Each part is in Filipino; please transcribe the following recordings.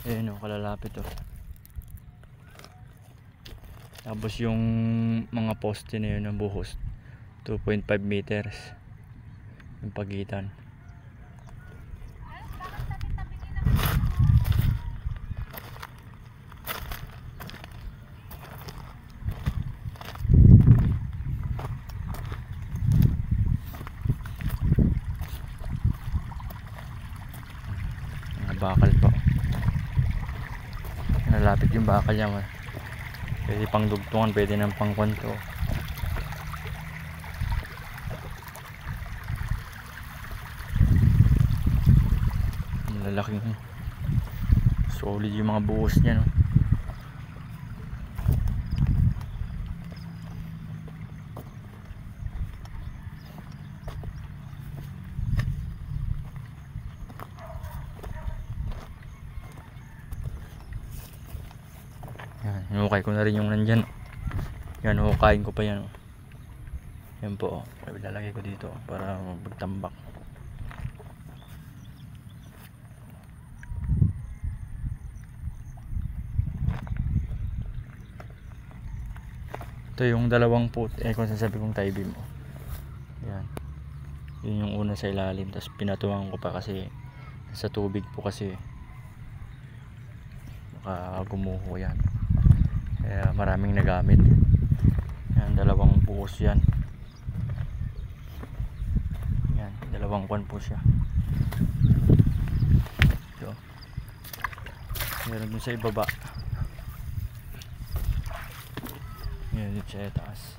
Ayan o, kalalapit o. Tapos yung mga poste na yun ng buhos 2.5 meters yung pagitan. Mga bakal pa. Nalapit yung bakal niya. Pwede pang dugtungan, pwede ng pang kwanto. Malalaking solid yung mga buhos niya, no? Yan, hinukay ko na rin yung nandyan. Yan, hukayin ko pa yan. Yan po, ilalagay ko dito para magtambak. Ito yung dalawang kung sasabi kong tie beam. Yan. Yun yung una sa ilalim. Tapos pinatuwang ko pa kasi sa tubig po kasi baka gumuho yan. Kaya maraming nagamit. Yan, dalawang buhos yan. Yan, dalawang kwan po siya. Ito. Meron dun sa ibaba. Yan, dun sa taas.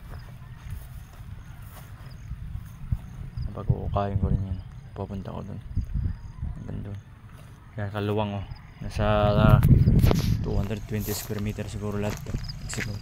Pag-uukayin ko rin yan. Pupunta ko dun. Hanggang dun. Yan, kaluwang oh. Nasa 220 square meter siguro lahat to. Siguro.